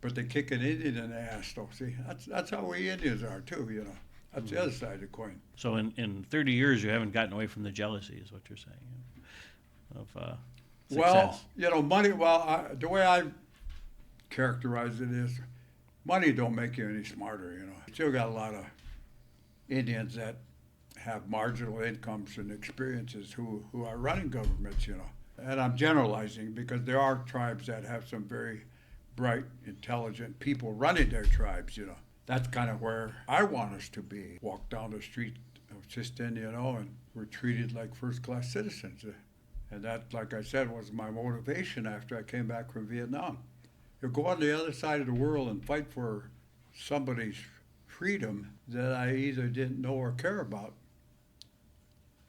But they kick an Indian in the ass, though. See, that's how we Indians are, too, That's the other side of the coin. So in 30 years, you haven't gotten away from the jealousy, is what you're saying, of success. Well, money, the way I characterize it is, money don't make you any smarter, You still got a lot of Indians that have marginal incomes and experiences who are running governments, And I'm generalizing because there are tribes that have some very bright, intelligent people running their tribes, That's kind of where I want us to be. Walk down the street of Siston, and we're treated like first-class citizens. And that, like I said, was my motivation after I came back from Vietnam. You go on the other side of the world and fight for somebody's freedom that I either didn't know or care about.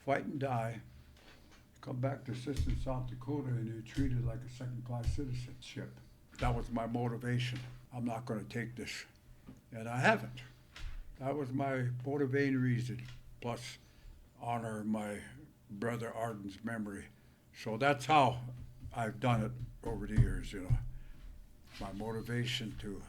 Fight and die. Come back to Siston, South Dakota, and you're treated like a second-class citizenship. That was my motivation. I'm not going to take this. And I haven't. That was my motivating reason. Plus, honor my brother Arden's memory. So that's how I've done it over the years, My motivation to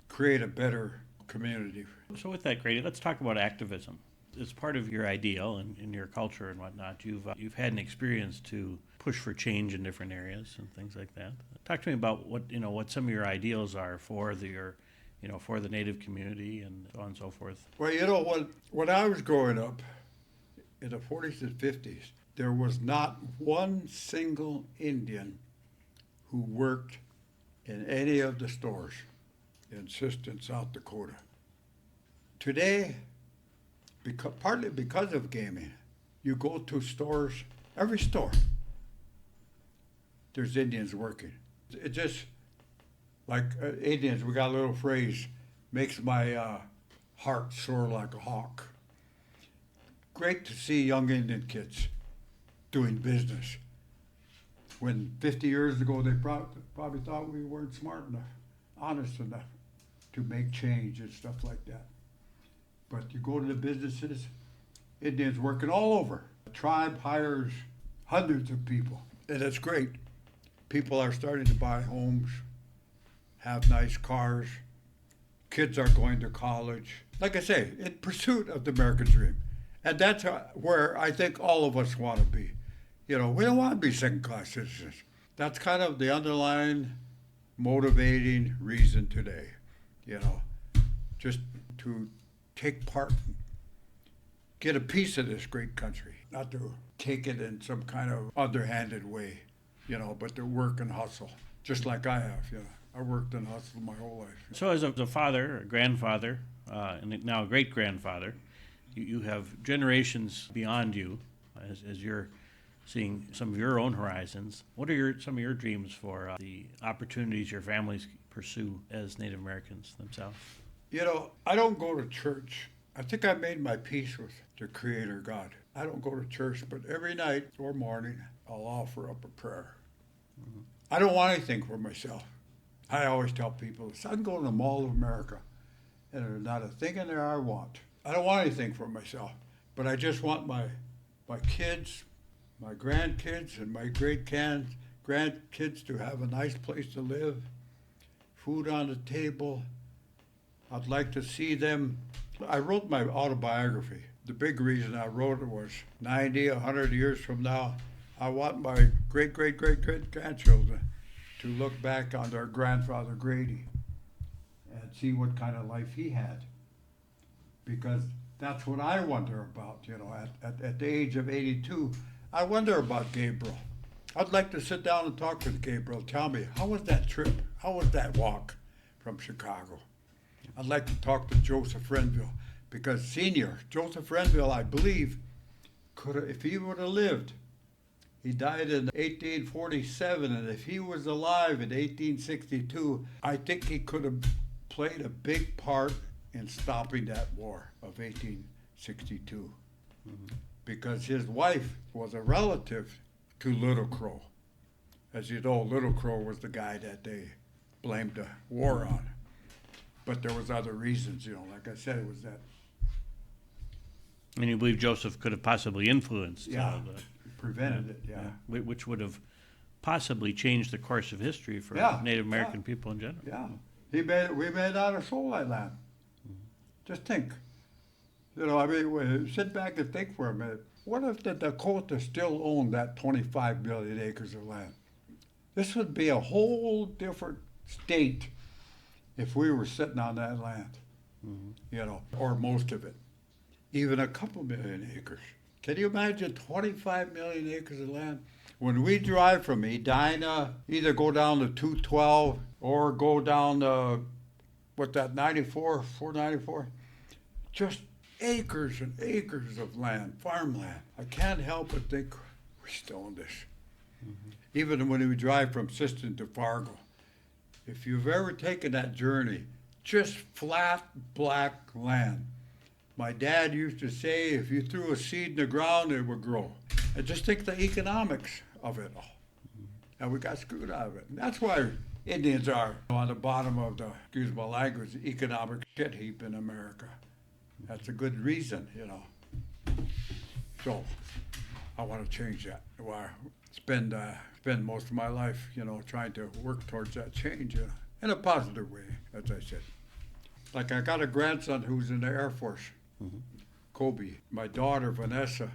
create a better community. So with that, Grady, let's talk about activism. As part of your ideal and in your culture and whatnot, you've had an experience to push for change in different areas and things like that. Talk to me about what some of your ideals are for for the Native community and so on and so forth. Well, when I was growing up in the 40s and 50s, there was not one single Indian who worked in any of the stores in Siston, South Dakota. Today, partly because of gaming, you go to stores, every store, there's Indians working. It just, like Indians, we got a little phrase, makes my heart soar like a hawk. Great to see young Indian kids doing business. When 50 years ago, they probably thought we weren't smart enough, honest enough to make change and stuff like that. But you go to the businesses, Indians working all over. The tribe hires hundreds of people, and it's great. People are starting to buy homes, have nice cars. Kids are going to college. Like I say, in pursuit of the American dream. And that's where I think all of us want to be. We don't want to be second-class citizens. That's kind of the underlying motivating reason today, just to take part get a piece of this great country, not to take it in some kind of underhanded way, but to work and hustle, just like I have. I worked and hustled my whole life. So as a father, a grandfather, and now a great-grandfather, you have generations beyond you as you're seeing some of your own horizons. What are some of your dreams for the opportunities your families pursue as Native Americans themselves? I don't go to church. I think I made my peace with the Creator God. I don't go to church, but every night or morning, I'll offer up a prayer. Mm-hmm. I don't want anything for myself. I always tell people, I can go to the Mall of America, and there's not a thing in there I want. I don't want anything for myself, but I just want my kids, my grandkids, and my grandkids to have a nice place to live, food on the table. I'd like to see them. I wrote my autobiography. The big reason I wrote it was 90, 100 years from now, I want my great-great-great-great-grandchildren to look back on their grandfather Grady and see what kind of life he had. Because that's what I wonder about, at the age of 82. I wonder about Gabriel. I'd like to sit down and talk with Gabriel. Tell me, how was that trip? How was that walk from Chicago? I'd like to talk to Joseph Renville, because Senior, Joseph Renville, I believe, if he would have lived, he died in 1847, and if he was alive in 1862, I think he could have played a big part in stopping that war of 1862. Mm-hmm. Because his wife was a relative to Little Crow. As you know, Little Crow was the guy that they blamed the war on. But there was other reasons, like I said, it was that. And you believe Joseph could have possibly influenced? Prevented it, yeah. Which would have possibly changed the course of history for Native American people in general. Yeah. We made out of soul that land. Mm-hmm. Just think. Sit back and think for a minute. What if the Dakota still owned that 25 million acres of land? This would be a whole different state if we were sitting on that land, or most of it, even a couple million acres. Can you imagine 25 million acres of land? When we drive from Edina, either go down to 212 or go down to, 494, just acres and acres of land, farmland. I can't help but think we still own this. Mm-hmm. Even when we drive from Siston to Fargo, if you've ever taken that journey, just flat black land. My dad used to say if you threw a seed in the ground, it would grow. And just think the economics of it all. And we got screwed out of it. And that's why Indians are on the bottom of the, excuse my language, economic shit heap in America. That's a good reason, So I want to change that. I spend most of my life, trying to work towards that change, in a positive way, as I said. Like I got a grandson who's in the Air Force, mm-hmm. Kobe. My daughter, Vanessa,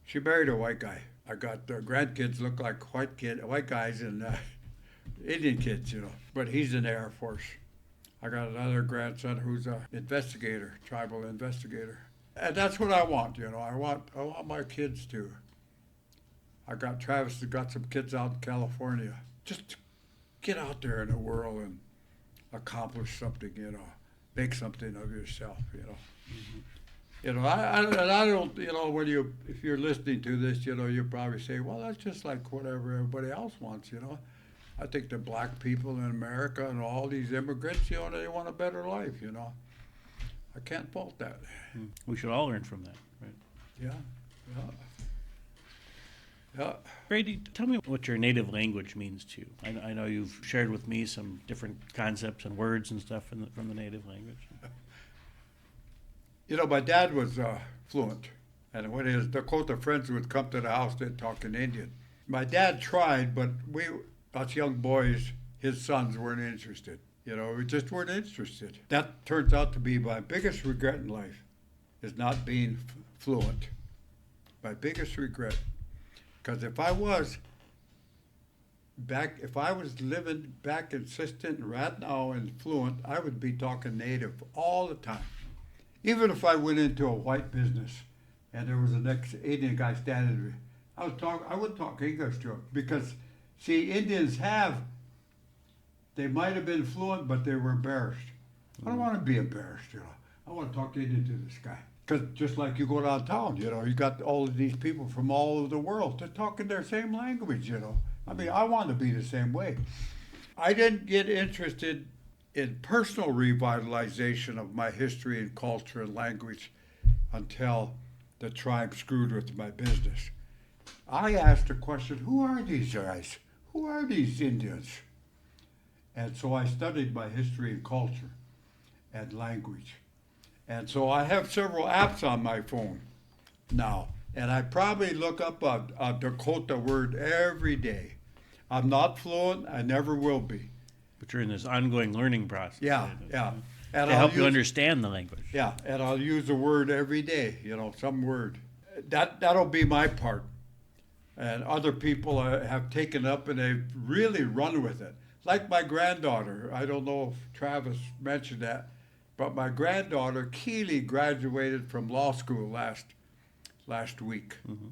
she married a white guy. I got grandkids look like white guys and Indian kids, but he's in the Air Force. I got another grandson who's an investigator, tribal investigator. And that's what I want, I want my kids to. I got Travis has got some kids out in California. Just get out there in the world and accomplish something, make something of yourself, Mm-hmm. I don't, if you're listening to this, you probably say, well, that's just like whatever everybody else wants, I think the black people in America and all these immigrants, they want a better life, I can't fault that. We should all learn from that, right? Yeah. Grady, tell me what your native language means to you. I know you've shared with me some different concepts and words and stuff from the native language. My dad was fluent, and when his Dakota friends would come to the house, they'd talk in Indian. My dad tried, but us young boys, his sons, weren't interested. We just weren't interested. That turns out to be my biggest regret in life, is not being fluent. My biggest regret. Because if I was living back in Siston right now and fluent, I would be talking native all the time. Even if I went into a white business and there was the next Indian guy standing. I would talk English to him because, see, they might have been fluent, but they were embarrassed. I don't want to be embarrassed, you know. I want to talk Indian to this guy. Because just like you go downtown, you know, you got all of these people from all over the world. They're talking their same language, you know. I mean, I want to be the same way. I didn't get interested in personal revitalization of my history and culture and language until the tribe screwed with my business. I asked the question, who are these guys? Who are these Indians? And so I studied my history and culture and language. And so I have several apps on my phone now. And I probably look up a Dakota word every day. I'm not fluent, I never will be. But you're in this ongoing learning process. Yeah. And To help you understand the language. Yeah, and I'll use a word every day, you know, some word. That'll be my part. And other people have taken up and they've really run with it. Like my granddaughter, I don't know if Travis mentioned that, but my granddaughter, Keely, graduated from law school last week. Mm-hmm.